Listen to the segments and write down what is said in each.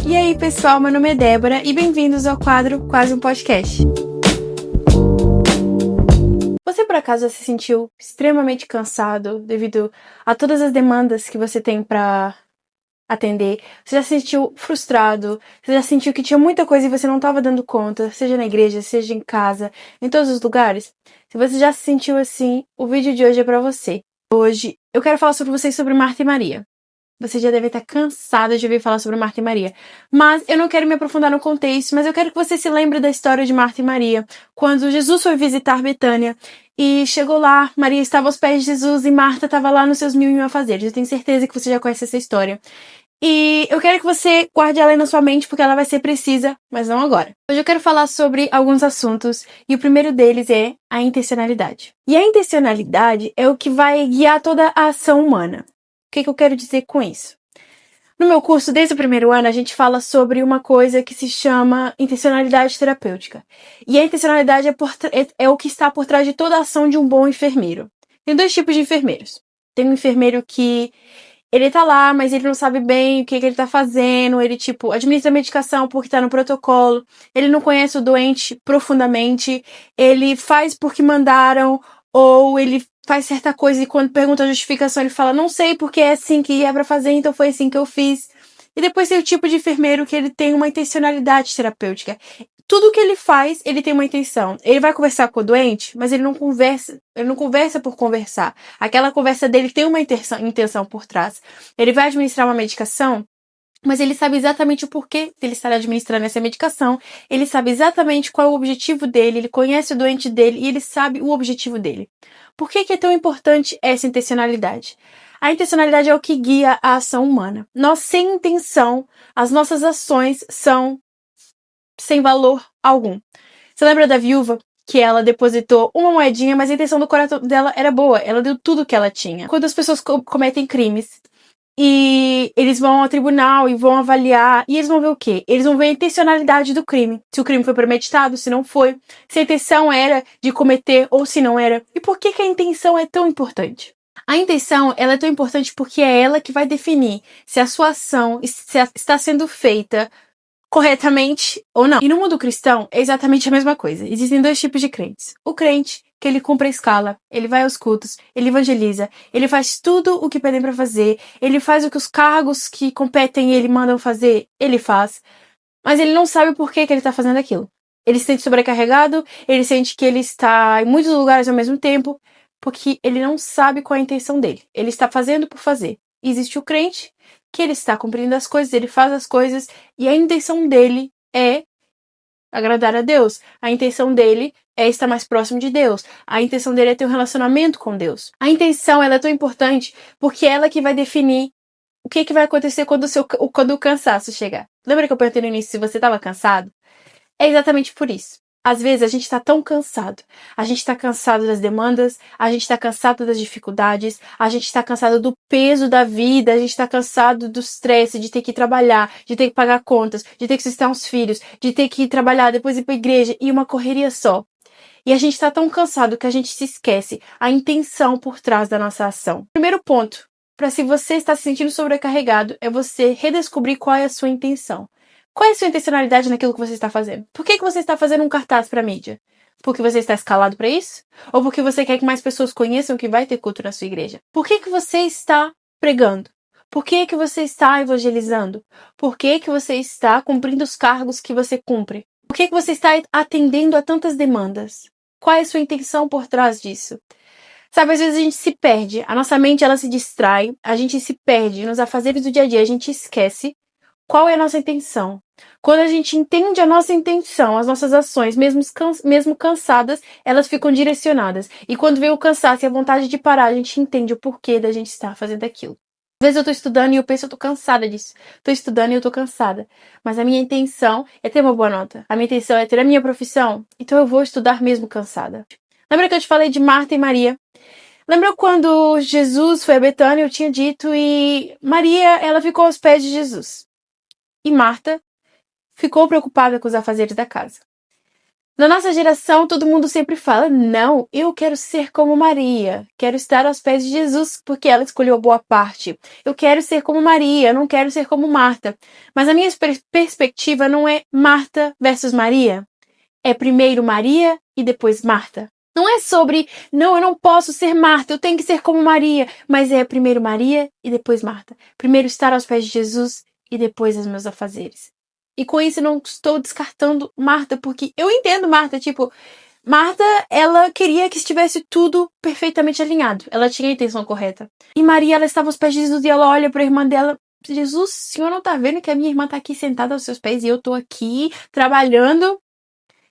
E aí, pessoal, meu nome é Débora e bem-vindos ao quadro Quase um Podcast. Você por acaso já se sentiu extremamente cansado devido a todas as demandas que você tem para atender? Você já se sentiu frustrado? Você já sentiu que tinha muita coisa e você não estava dando conta, seja na igreja, seja em casa, em todos os lugares? Se você já se sentiu assim, o vídeo de hoje é para você. Hoje eu quero falar sobre vocês sobre Marta e Maria. Você já deve estar cansada de ouvir falar sobre Marta e Maria. Mas eu não quero me aprofundar no contexto, mas eu quero que você se lembre da história de Marta e Maria. Quando Jesus foi visitar Betânia e chegou lá, Maria estava aos pés de Jesus e Marta estava lá nos seus mil e um afazeres. Eu tenho certeza que você já conhece essa história. E eu quero que você guarde ela aí na sua mente, porque ela vai ser precisa, mas não agora. Hoje eu quero falar sobre alguns assuntos, e o primeiro deles é a intencionalidade. E a intencionalidade é o que vai guiar toda a ação humana. O que eu quero dizer com isso? No meu curso, desde o primeiro ano, a gente fala sobre uma coisa que se chama intencionalidade terapêutica. E a intencionalidade é o que está por trás de toda a ação de um bom enfermeiro. Tem dois tipos de enfermeiros. Tem um enfermeiro que ele tá lá, mas ele não sabe bem o que ele tá fazendo, ele, administra a medicação porque tá no protocolo, ele não conhece o doente profundamente, ele faz porque mandaram, ou ele faz certa coisa e quando pergunta a justificação ele fala, não sei porque é assim que é pra fazer, então foi assim que eu fiz. E depois tem o tipo de enfermeiro que ele tem uma intencionalidade terapêutica. Tudo que ele faz, ele tem uma intenção. Ele vai conversar com o doente, mas ele não conversa por conversar. Aquela conversa dele tem uma intenção por trás. Ele vai administrar uma medicação, mas ele sabe exatamente o porquê dele estar administrando essa medicação, ele sabe exatamente qual é o objetivo dele, ele conhece o doente dele e ele sabe o objetivo dele. Por que é tão importante essa intencionalidade? A intencionalidade é o que guia a ação humana. Nós, sem intenção, as nossas ações são sem valor algum. Você lembra da viúva? Que ela depositou uma moedinha, mas a intenção do coração dela era boa. Ela deu tudo o que ela tinha. Quando as pessoas cometem crimes e eles vão ao tribunal e vão avaliar, e eles vão ver o quê? Eles vão ver a intencionalidade do crime. Se o crime foi premeditado, se não foi. Se a intenção era de cometer ou se não era. E por que a intenção é tão importante? A intenção, ela é tão importante porque é ela que vai definir se a sua ação está sendo feita corretamente ou não. E no mundo cristão é exatamente a mesma coisa. Existem dois tipos de crentes. O crente, que ele cumpre a escala, ele vai aos cultos, ele evangeliza, ele faz tudo o que pedem para fazer, ele faz o que os cargos que competem ele mandam fazer, ele faz, mas ele não sabe por que ele tá fazendo aquilo. Ele se sente sobrecarregado, ele sente que ele está em muitos lugares ao mesmo tempo, porque ele não sabe qual é a intenção dele. Ele está fazendo por fazer. Existe o crente, que ele está cumprindo as coisas, ele faz as coisas, e a intenção dele é agradar a Deus. A intenção dele é estar mais próximo de Deus. A intenção dele é ter um relacionamento com Deus. A intenção, ela é tão importante porque é ela que vai definir o que vai acontecer quando o cansaço chegar. Lembra que eu perguntei no início se você estava cansado? É exatamente por isso. Às vezes a gente tá tão cansado. A gente tá cansado das demandas, a gente tá cansado das dificuldades, a gente tá cansado do peso da vida, a gente tá cansado do estresse de ter que trabalhar, de ter que pagar contas, de ter que sustentar uns filhos, de ter que trabalhar, depois ir pra igreja e uma correria só. E a gente tá tão cansado que a gente se esquece a intenção por trás da nossa ação. Primeiro ponto, para se você está se sentindo sobrecarregado, é você redescobrir qual é a sua intenção. Qual é a sua intencionalidade naquilo que você está fazendo? Por que você está fazendo um cartaz para a mídia? Porque você está escalado para isso? Ou porque você quer que mais pessoas conheçam que vai ter culto na sua igreja? Por que você está pregando? Por que você está evangelizando? Por que você está cumprindo os cargos que você cumpre? Por que você está atendendo a tantas demandas? Qual é a sua intenção por trás disso? Sabe, às vezes a gente se perde, a nossa mente ela se distrai, a gente se perde nos afazeres do dia a dia, a gente esquece qual é a nossa intenção. Quando a gente entende a nossa intenção, as nossas ações, mesmo cansadas, elas ficam direcionadas. E quando vem o cansaço e a vontade de parar, a gente entende o porquê da gente estar fazendo aquilo. Às vezes eu tô estudando e eu penso, eu tô cansada disso. Tô estudando e eu tô cansada. Mas a minha intenção é ter uma boa nota. A minha intenção é ter a minha profissão. Então eu vou estudar mesmo cansada. Lembra que eu te falei de Marta e Maria? Lembra quando Jesus foi a Betânia, eu tinha dito, e Maria, ela ficou aos pés de Jesus. E Marta ficou preocupada com os afazeres da casa. Na nossa geração, todo mundo sempre fala: não, eu quero ser como Maria, quero estar aos pés de Jesus porque ela escolheu a boa parte. Eu quero ser como Maria, eu não quero ser como Marta. Mas a minha perspectiva não é Marta versus Maria. É primeiro Maria e depois Marta. Não é sobre, não, eu não posso ser Marta, eu tenho que ser como Maria. Mas é primeiro Maria e depois Marta. Primeiro estar aos pés de Jesus e depois os meus afazeres. E com isso eu não estou descartando Marta, porque eu entendo Marta, tipo, Marta, ela queria que estivesse tudo perfeitamente alinhado. Ela tinha a intenção correta. E Maria, ela estava aos pés de Jesus e ela olha para a irmã dela: Jesus, o senhor não tá vendo que a minha irmã tá aqui sentada aos seus pés e eu tô aqui trabalhando?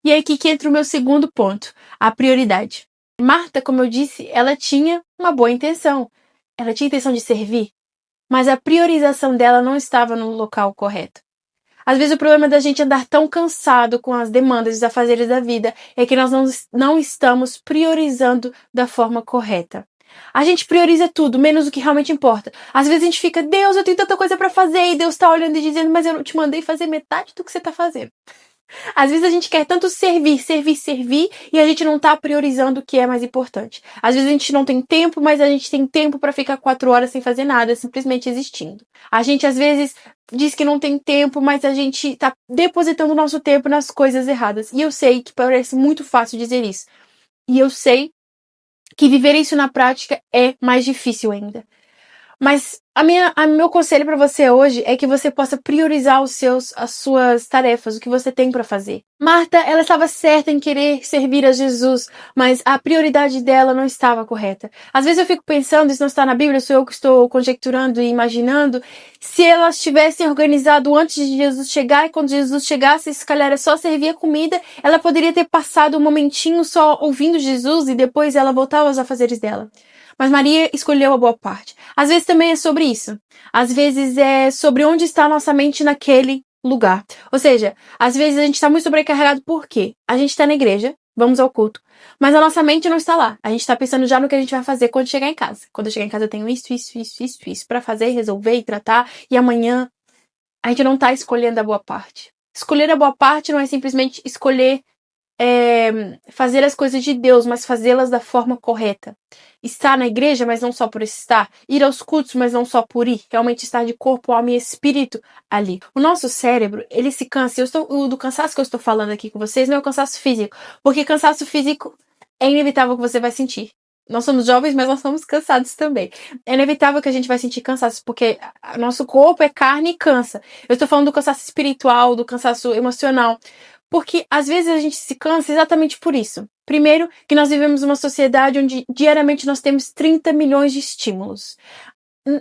E é aqui que entra o meu segundo ponto, a prioridade. Marta, como eu disse, ela tinha uma boa intenção. Ela tinha a intenção de servir, mas a priorização dela não estava no local correto. Às vezes o problema da gente andar tão cansado com as demandas e os afazeres da vida é que nós não estamos priorizando da forma correta. A gente prioriza tudo, menos o que realmente importa. Às vezes a gente fica: Deus, eu tenho tanta coisa para fazer, e Deus está olhando e dizendo: mas eu não te mandei fazer metade do que você está fazendo. Às vezes a gente quer tanto servir, e a gente não tá priorizando o que é mais importante. Às vezes a gente não tem tempo, mas a gente tem tempo para ficar 4 horas sem fazer nada, simplesmente existindo. A gente às vezes diz que não tem tempo, mas a gente tá depositando o nosso tempo nas coisas erradas. E eu sei que parece muito fácil dizer isso. E eu sei que viver isso na prática é mais difícil ainda. Mas meu conselho para você hoje é que você possa priorizar as suas tarefas, o que você tem para fazer. Marta, ela estava certa em querer servir a Jesus, mas a prioridade dela não estava correta. Às vezes eu fico pensando, isso não está na Bíblia, sou eu que estou conjecturando e imaginando, se elas tivessem organizado antes de Jesus chegar, e quando Jesus chegasse, se calhar é só servir a comida, ela poderia ter passado um momentinho só ouvindo Jesus e depois ela voltava aos afazeres dela. Mas Maria escolheu a boa parte. Às vezes também é sobre isso. Às vezes é sobre onde está a nossa mente naquele lugar. Ou seja, às vezes a gente está muito sobrecarregado porque a gente está na igreja, vamos ao culto, mas a nossa mente não está lá. A gente está pensando já no que a gente vai fazer quando chegar em casa. Quando eu chegar em casa eu tenho isso para fazer, resolver e tratar, e amanhã a gente não está escolhendo a boa parte. Escolher a boa parte não é simplesmente escolher fazer as coisas de Deus, mas fazê-las da forma correta. Estar na igreja, mas não só por estar. Ir aos cultos, mas não só por ir. Realmente estar de corpo, alma e espírito ali. O nosso cérebro, ele se cansa. Do cansaço que eu estou falando aqui com vocês não é o cansaço físico. Porque cansaço físico é inevitável que você vai sentir. Nós somos jovens, mas nós somos cansados também. É inevitável que a gente vai sentir cansaço, porque nosso corpo é carne e cansa. Eu estou falando do cansaço espiritual, do cansaço emocional. Porque às vezes a gente se cansa exatamente por isso. Primeiro, que nós vivemos uma sociedade onde diariamente nós temos 30 milhões de estímulos.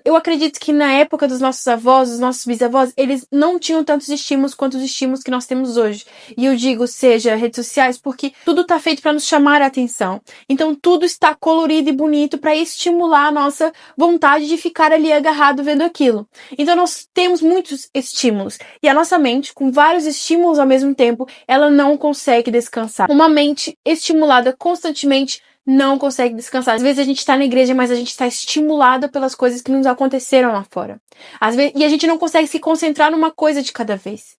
Eu acredito que na época dos nossos avós, dos nossos bisavós, eles não tinham tantos estímulos quanto os estímulos que nós temos hoje. E eu digo, seja redes sociais, porque tudo está feito para nos chamar a atenção. Então tudo está colorido e bonito para estimular a nossa vontade de ficar ali agarrado vendo aquilo. Então nós temos muitos estímulos. E a nossa mente, com vários estímulos ao mesmo tempo, ela não consegue descansar. Uma mente estimulada constantemente não consegue descansar. Às vezes a gente está na igreja, mas a gente está estimulada pelas coisas que nos aconteceram lá fora. Às vezes, e a gente não consegue se concentrar numa coisa de cada vez.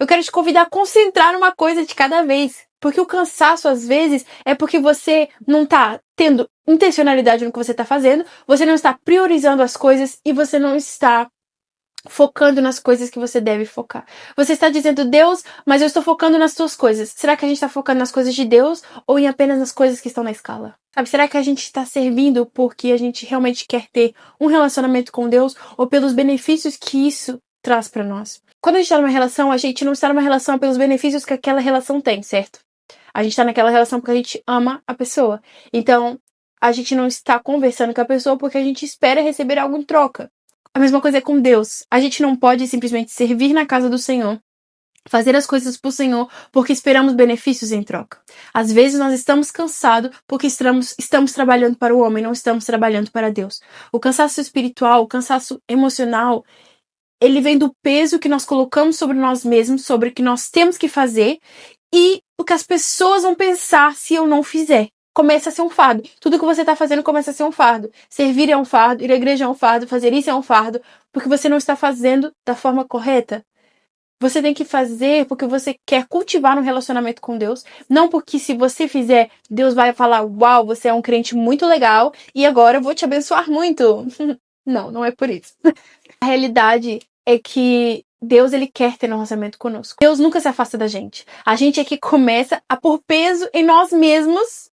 Eu quero te convidar a concentrar numa coisa de cada vez. Porque o cansaço, às vezes, é porque você não está tendo intencionalidade no que você está fazendo, você não está priorizando as coisas e você não está focando nas coisas que você deve focar. Você está dizendo: Deus, mas eu estou focando nas tuas coisas. Será que a gente está focando nas coisas de Deus ou em apenas nas coisas que estão na escala? Sabe, será que a gente está servindo porque a gente realmente quer ter um relacionamento com Deus ou pelos benefícios que isso traz para nós? Quando a gente está numa relação, a gente não está numa relação pelos benefícios que aquela relação tem, certo? A gente está naquela relação porque a gente ama a pessoa. Então, a gente não está conversando com a pessoa porque a gente espera receber algo em troca. A mesma coisa é com Deus. A gente não pode simplesmente servir na casa do Senhor, fazer as coisas pro Senhor, porque esperamos benefícios em troca. Às vezes nós estamos cansados porque estamos trabalhando para o homem, não estamos trabalhando para Deus. O cansaço espiritual, o cansaço emocional, ele vem do peso que nós colocamos sobre nós mesmos, sobre o que nós temos que fazer e o que as pessoas vão pensar se eu não fizer. Começa a ser um fardo. Tudo que você está fazendo começa a ser um fardo. Servir é um fardo, ir à igreja é um fardo, fazer isso é um fardo, porque você não está fazendo da forma correta. Você tem que fazer porque você quer cultivar um relacionamento com Deus, não porque se você fizer, Deus vai falar, uau, você é um crente muito legal e agora eu vou te abençoar muito. Não, não é por isso. A realidade é que Deus, ele quer ter um relacionamento conosco. Deus nunca se afasta da gente. A gente é que começa a pôr peso em nós mesmos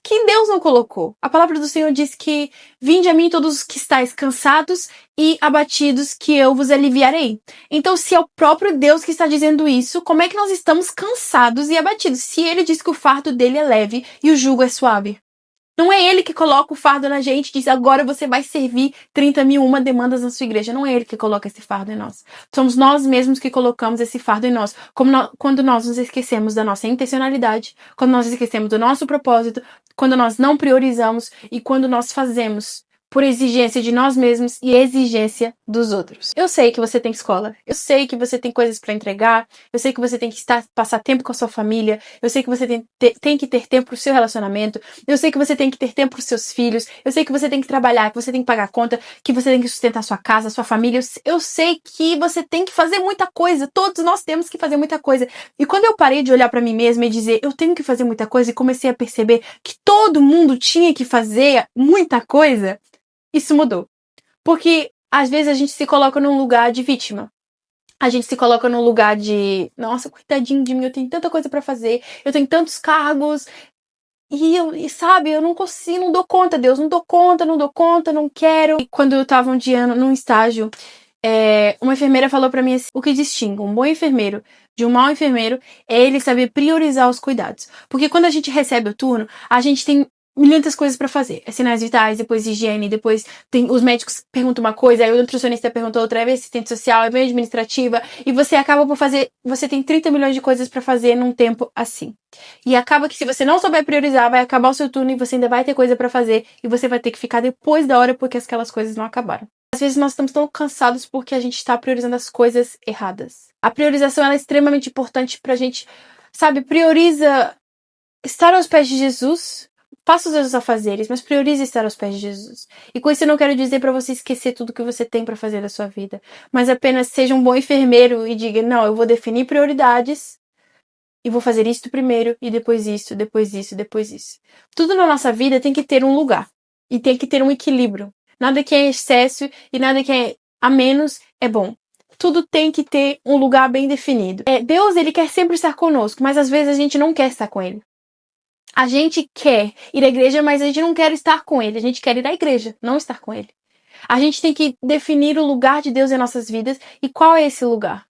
que Deus não colocou. A palavra do Senhor diz que vinde a mim todos os que estáis cansados e abatidos, que eu vos aliviarei. Então, se é o próprio Deus que está dizendo isso, como é que nós estamos cansados e abatidos? Se ele diz que o fardo dele é leve e o jugo é suave. Não é ele que coloca o fardo na gente e diz, agora você vai servir 30.001 demandas na sua igreja. Não é ele que coloca esse fardo em nós. Somos nós mesmos que colocamos esse fardo em nós. Quando nós nos esquecemos da nossa intencionalidade, quando nós esquecemos do nosso propósito, quando nós não priorizamos e quando nós fazemos por exigência de nós mesmos e exigência dos outros. Eu sei que você tem escola, eu sei que você tem coisas para entregar, eu sei que você tem que passar tempo com a sua família, eu sei que você tem que ter tempo pro seu relacionamento, eu sei que você tem que ter tempo pros seus filhos, eu sei que você tem que trabalhar, que você tem que pagar conta, que você tem que sustentar sua casa, sua família, eu sei que você tem que fazer muita coisa, todos nós temos que fazer muita coisa. E quando eu parei de olhar para mim mesma e dizer, eu tenho que fazer muita coisa, e comecei a perceber que todo mundo tinha que fazer muita coisa, isso mudou. Porque às vezes a gente se coloca num lugar de vítima. A gente se coloca num lugar de, nossa, coitadinho de mim, eu tenho tanta coisa pra fazer, eu tenho tantos cargos, sabe, eu não consigo, não dou conta, Deus, não dou conta, não quero. E quando eu tava um dia num estágio, uma enfermeira falou pra mim assim, o que distingue um bom enfermeiro de um mau enfermeiro é ele saber priorizar os cuidados. Porque quando a gente recebe o turno, a gente tem milhões de coisas pra fazer. Sinais vitais, depois higiene, depois tem os médicos perguntam uma coisa, aí o nutricionista perguntou outra vez, assistente social, é bem administrativa, e você acaba por fazer, você tem 30 milhões de coisas pra fazer num tempo assim. E acaba que se você não souber priorizar, vai acabar o seu turno e você ainda vai ter coisa pra fazer, e você vai ter que ficar depois da hora porque aquelas coisas não acabaram. Às vezes nós estamos tão cansados porque a gente está priorizando as coisas erradas. A priorização ela é extremamente importante pra gente, sabe, prioriza estar aos pés de Jesus. Faça os seus afazeres, mas priorize estar aos pés de Jesus. E com isso eu não quero dizer para você esquecer tudo que você tem para fazer da sua vida, mas apenas seja um bom enfermeiro e diga, não, eu vou definir prioridades e vou fazer isto primeiro e depois isso, depois isso, depois isso. Tudo na nossa vida tem que ter um lugar e tem que ter um equilíbrio. Nada que é excesso e nada que é a menos é bom. Tudo tem que ter um lugar bem definido. Deus, ele quer sempre estar conosco, mas às vezes a gente não quer estar com ele. A gente quer ir à igreja, mas a gente não quer estar com ele. A gente quer ir à igreja, não estar com ele. A gente tem que definir o lugar de Deus em nossas vidas e qual é esse lugar.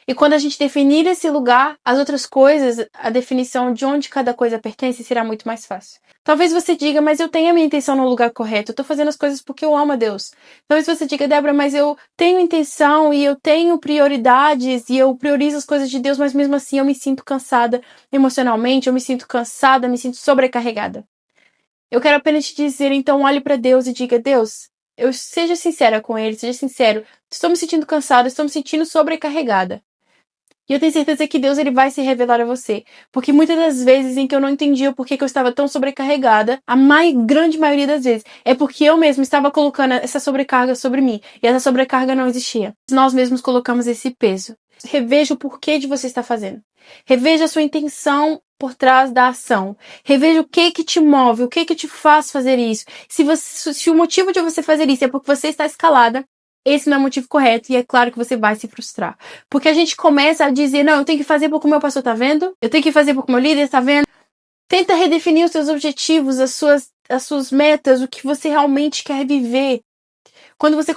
E quando a gente definir esse lugar, as outras coisas, a definição de onde cada coisa pertence será muito mais fácil. Talvez você diga, mas eu tenho a minha intenção no lugar correto, eu tô fazendo as coisas porque eu amo a Deus. Talvez você diga, Débora, mas eu tenho intenção e eu tenho prioridades e eu priorizo as coisas de Deus, mas mesmo assim eu me sinto cansada emocionalmente, eu me sinto cansada, me sinto sobrecarregada. Eu quero apenas te dizer, então olhe para Deus e diga, Deus, seja sincera com Ele, seja sincero, estou me sentindo cansada, estou me sentindo sobrecarregada. E eu tenho certeza que Deus ele vai se revelar a você. Porque muitas das vezes em que eu não entendia o porquê que eu estava tão sobrecarregada, a grande maioria das vezes, é porque eu mesma estava colocando essa sobrecarga sobre mim. E essa sobrecarga não existia. Nós mesmos colocamos esse peso. Reveja o porquê de você estar fazendo. Reveja a sua intenção por trás da ação. Reveja o que te move, o que te faz fazer isso. Se o motivo de você fazer isso é porque você está escalada, esse não é o motivo correto e é claro que você vai se frustrar. Porque a gente começa a dizer, não, eu tenho que fazer porque o meu pastor tá vendo, eu tenho que fazer porque o meu líder tá vendo. Tenta redefinir os seus objetivos, as suas metas, o que você realmente quer viver. Quando você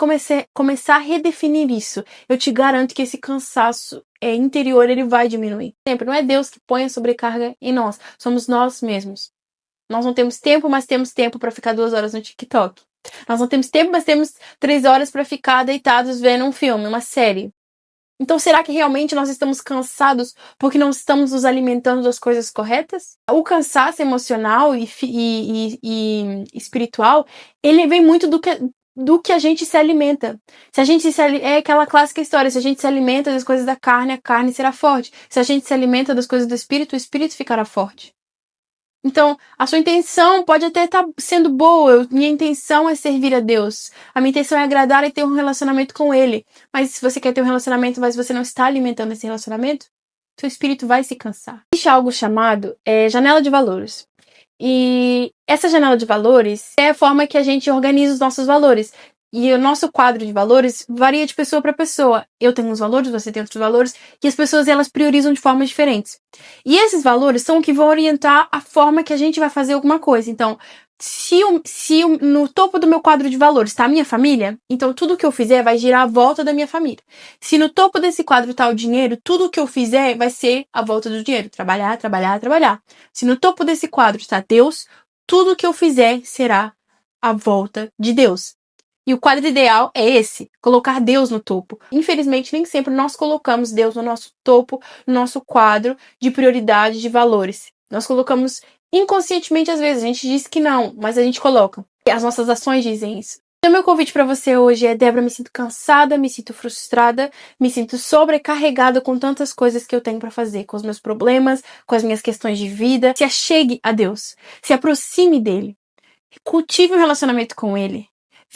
começar a redefinir isso, eu te garanto que esse cansaço interior ele vai diminuir. Sempre, não é Deus que põe a sobrecarga em nós, somos nós mesmos. Nós não temos tempo, mas temos tempo para ficar 2 horas no TikTok. Nós não temos tempo, mas temos 3 horas para ficar deitados vendo um filme, uma série. Então, será que realmente nós estamos cansados porque não estamos nos alimentando das coisas corretas? O cansaço emocional e espiritual, ele vem muito do que a gente se alimenta. Se a gente é aquela clássica história, se a gente se alimenta das coisas da carne, a carne será forte. Se a gente se alimenta das coisas do espírito, o espírito ficará forte. Então, a sua intenção pode até estar sendo boa. Minha intenção é servir a Deus. A minha intenção é agradar e ter um relacionamento com Ele. Mas se você quer ter um relacionamento, mas você não está alimentando esse relacionamento, seu espírito vai se cansar. Existe algo chamado janela de valores. E essa janela de valores é a forma que a gente organiza os nossos valores. E o nosso quadro de valores varia de pessoa para pessoa. Eu tenho uns valores, você tem outros valores, e as pessoas elas priorizam de formas diferentes. E esses valores são o que vão orientar a forma que a gente vai fazer alguma coisa. Então, se no topo do meu quadro de valores está a minha família, então tudo que eu fizer vai girar à volta da minha família. Se no topo desse quadro está o dinheiro, tudo que eu fizer vai ser à volta do dinheiro. Trabalhar, trabalhar, trabalhar. Se no topo desse quadro está Deus, tudo que eu fizer será à volta de Deus. E o quadro ideal é esse, colocar Deus no topo. Infelizmente, nem sempre nós colocamos Deus no nosso topo, no nosso quadro de prioridade, de valores. Nós colocamos inconscientemente, às vezes, a gente diz que não, mas a gente coloca. E as nossas ações dizem isso. Então, meu convite para você hoje é: Débora, me sinto cansada, me sinto frustrada, me sinto sobrecarregada com tantas coisas que eu tenho para fazer, com os meus problemas, com as minhas questões de vida. Se achegue a Deus, se aproxime dele, cultive um relacionamento com ele.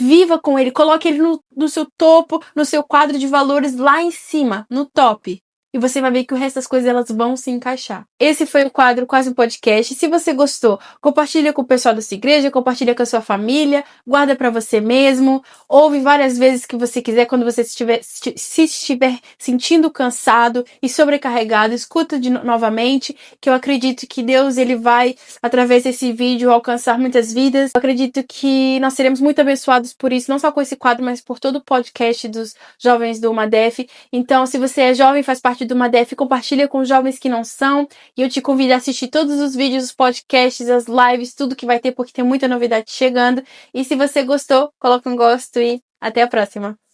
Viva com ele, coloque ele no seu topo, no seu quadro de valores lá em cima, no top. E você vai ver que o resto das coisas elas vão se encaixar. Esse foi o quadro Quase um Podcast. Se você gostou, compartilha com o pessoal da sua igreja, compartilha com a sua família, guarda para você mesmo, ouve várias vezes que você quiser. Quando você se estiver sentindo cansado e sobrecarregado, escuta novamente, que eu acredito que Deus ele vai, através desse vídeo, alcançar muitas vidas. Eu acredito que nós seremos muito abençoados por isso, não só com esse quadro, mas por todo o podcast dos jovens do Madef. Então, se você é jovem, faz parte do Madef, compartilha com os jovens que não são, e eu te convido a assistir todos os vídeos, os podcasts, as lives, tudo que vai ter, porque tem muita novidade chegando. E se você gostou, coloca um gosto e até a próxima!